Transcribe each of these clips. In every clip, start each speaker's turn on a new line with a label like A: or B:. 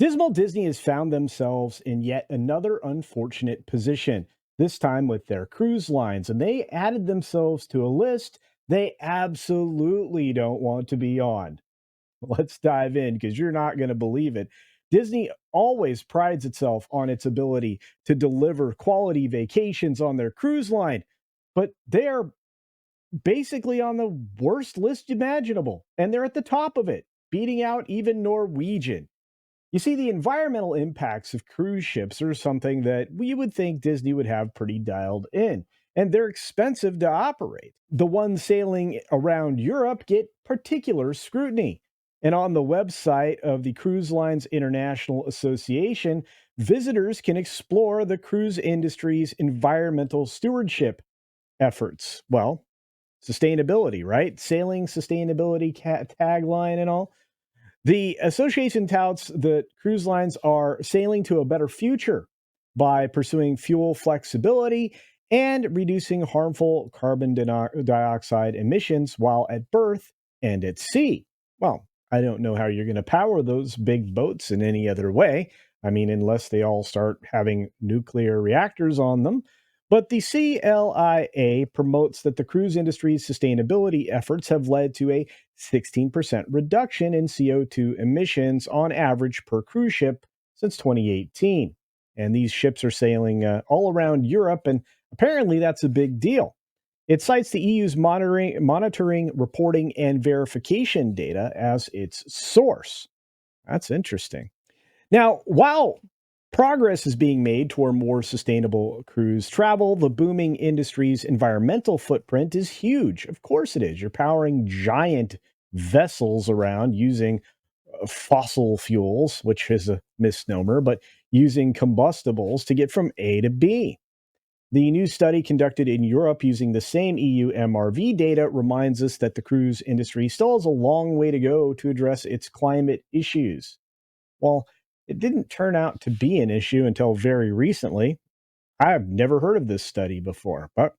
A: Dismal Disney has found themselves in yet another unfortunate position, this time with their cruise lines, and they added themselves to a list they absolutely don't want to be on. Let's dive in because you're not going to believe it. Disney always prides itself on its ability to deliver quality vacations on their cruise line, but they are basically on the worst list imaginable, and they're at the top of it, beating out even Norwegian. You see, the environmental impacts of cruise ships are something that we would think Disney would have pretty dialed in, and they're expensive to operate. The ones sailing around Europe get particular scrutiny. And on the website of the Cruise Lines International Association, visitors can explore the cruise industry's environmental stewardship efforts. Well, sustainability, right? Sailing sustainability tagline and all. The association touts that cruise lines are sailing to a better future by pursuing fuel flexibility and reducing harmful carbon dioxide emissions while at berth and at sea. Well, I don't know how you're going to power those big boats in any other way. I mean, unless they all start having nuclear reactors on them. But the CLIA promotes that the cruise industry's sustainability efforts have led to a 16% reduction in CO2 emissions on average per cruise ship since 2018. And these ships are sailing all around Europe, and apparently that's a big deal. It cites the EU's monitoring, reporting, and verification data as its source. That's interesting. Now, while progress is being made toward more sustainable cruise travel, the booming industry's environmental footprint is huge. Of course it is. You're powering giant vessels around using fossil fuels, which is a misnomer, but using combustibles to get from A to B. The new study conducted in Europe using the same EU MRV data reminds us that the cruise industry still has a long way to go to address its climate issues. Well, it didn't turn out to be an issue until very recently. I've never heard of this study before, but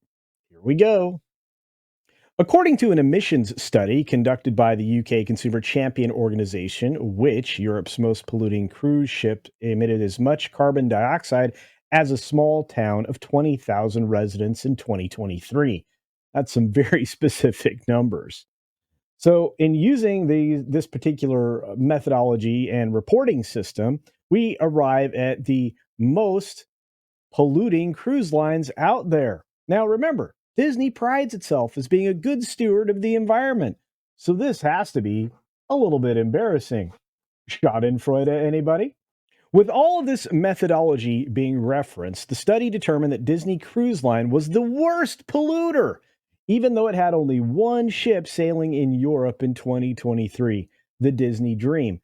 A: here we go. According to an emissions study conducted by the UK Consumer Champion Organization, which Europe's most polluting cruise ship emitted as much carbon dioxide as a small town of 20,000 residents in 2023. That's some very specific numbers. So, in using this particular methodology and reporting system, we arrive at the most polluting cruise lines out there. Now, remember, Disney prides itself as being a good steward of the environment. So, this has to be a little bit embarrassing. Schadenfreude, anybody? With all of this methodology being referenced, the study determined that Disney Cruise Line was the worst polluter, even though it had only one ship sailing in Europe in 2023, the Disney Dream.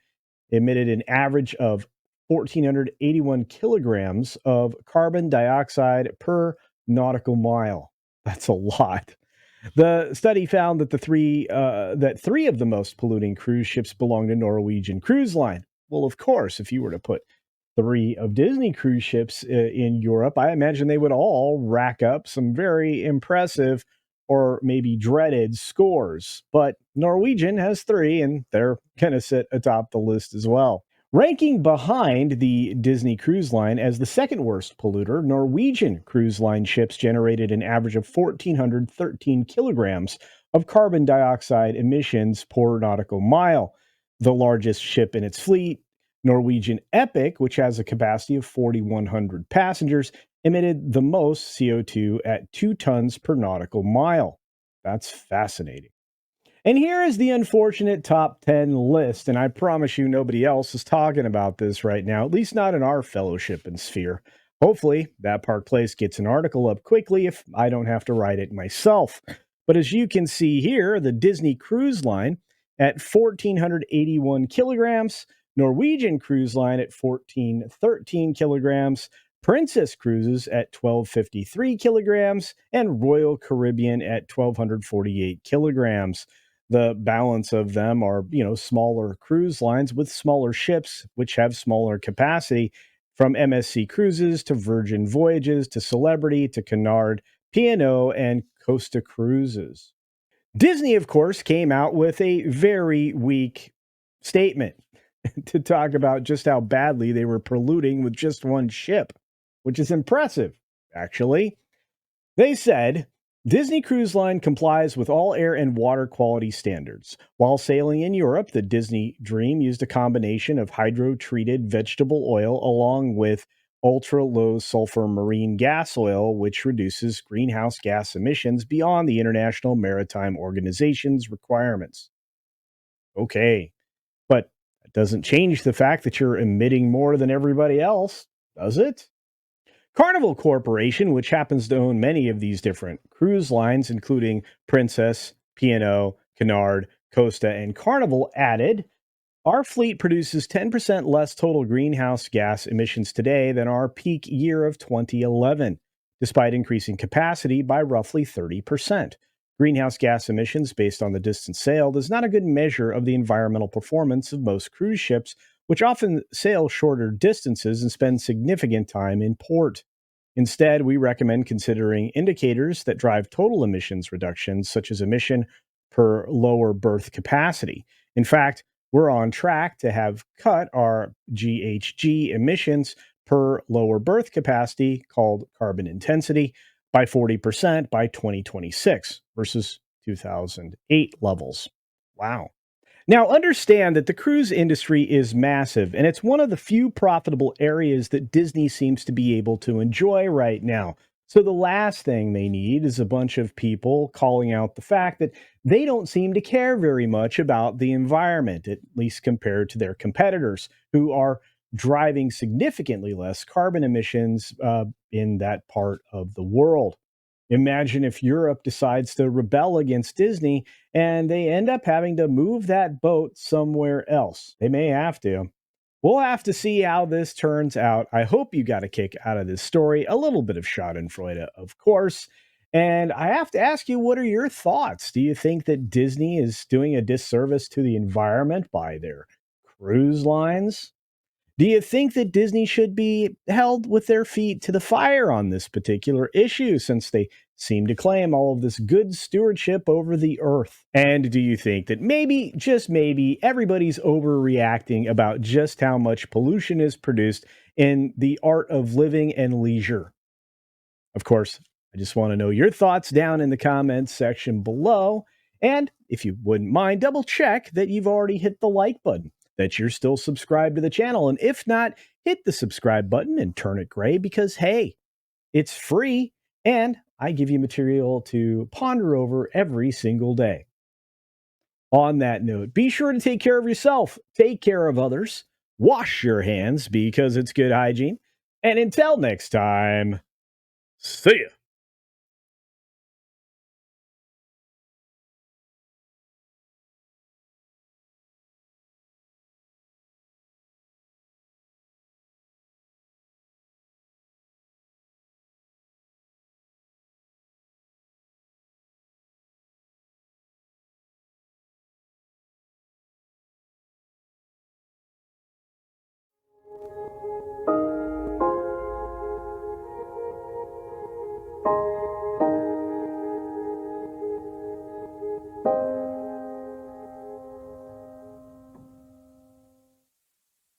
A: It emitted an average of 1,481 kilograms of carbon dioxide per nautical mile. That's a lot. The study found that three of the most polluting cruise ships belong to Norwegian Cruise Line. Well, of course, if you were to put three of Disney cruise ships in Europe, I imagine they would all rack up some very impressive or maybe dreaded scores. But Norwegian has three, and they're going to sit atop the list as well. Ranking behind the Disney Cruise Line as the second worst polluter, Norwegian Cruise Line ships generated an average of 1,413 kilograms of carbon dioxide emissions per nautical mile. The largest ship in its fleet, Norwegian Epic, which has a capacity of 4,100 passengers, emitted the most CO2 at 2 tons per nautical mile. That's fascinating. And here is the unfortunate top 10 list. And I promise you, nobody else is talking about this right now, at least not in our fellowship and sphere. Hopefully, that Park Place gets an article up quickly if I don't have to write it myself. But as you can see here, the Disney Cruise Line at 1,481 kilograms, Norwegian Cruise Line at 1,413 kilograms, Princess Cruises at 1,253 kilograms, and Royal Caribbean at 1,248 kilograms. The balance of them are, smaller cruise lines with smaller ships, which have smaller capacity, from MSC Cruises to Virgin Voyages to Celebrity to Cunard, P&O, and Costa Cruises. Disney, of course, came out with a very weak statement. to talk about just how badly they were polluting with just one ship, which is impressive, actually. They said Disney Cruise Line complies with all air and water quality standards. While sailing in Europe, the Disney Dream used a combination of hydro treated vegetable oil along with ultra low sulfur marine gas oil, which reduces greenhouse gas emissions beyond the International Maritime Organization's requirements. Okay, but that doesn't change the fact that you're emitting more than everybody else, does it? Carnival Corporation, which happens to own many of these different cruise lines, including Princess, P&O, Canard, Costa, and Carnival, added our fleet produces 10% less total greenhouse gas emissions today than our peak year of 2011, despite increasing capacity by roughly 30%. Greenhouse gas emissions based on the distance sailed is not a good measure of the environmental performance of most cruise ships, which often sail shorter distances and spend significant time in port. Instead, we recommend considering indicators that drive total emissions reductions, such as emission per lower berth capacity. In fact, we're on track to have cut our GHG emissions per lower berth capacity, called carbon intensity, by 40% by 2026 versus 2008 levels. Wow. Now, understand that the cruise industry is massive, and it's one of the few profitable areas that Disney seems to be able to enjoy right now. So, the last thing they need is a bunch of people calling out the fact that they don't seem to care very much about the environment, at least compared to their competitors, who are driving significantly less carbon emissions in that part of the world. Imagine if Europe decides to rebel against Disney and they end up having to move that boat somewhere else. They may have to. We'll have to see how this turns out. I hope you got a kick out of this story. A little bit of Schadenfreude, of course. And I have to ask you, what are your thoughts? Do you think that Disney is doing a disservice to the environment by their cruise lines? Do you think that Disney should be held with their feet to the fire on this particular issue since they seem to claim all of this good stewardship over the earth? And do you think that maybe, just maybe, everybody's overreacting about just how much pollution is produced in the art of living and leisure? Of course, I just want to know your thoughts down in the comments section below. And if you wouldn't mind, double check that you've already hit the like button, that you're still subscribed to the channel. And if not, hit the subscribe button and turn it gray because, hey, it's free and I give you material to ponder over every single day. On that note, be sure to take care of yourself, take care of others, wash your hands because it's good hygiene. And until next time, see ya.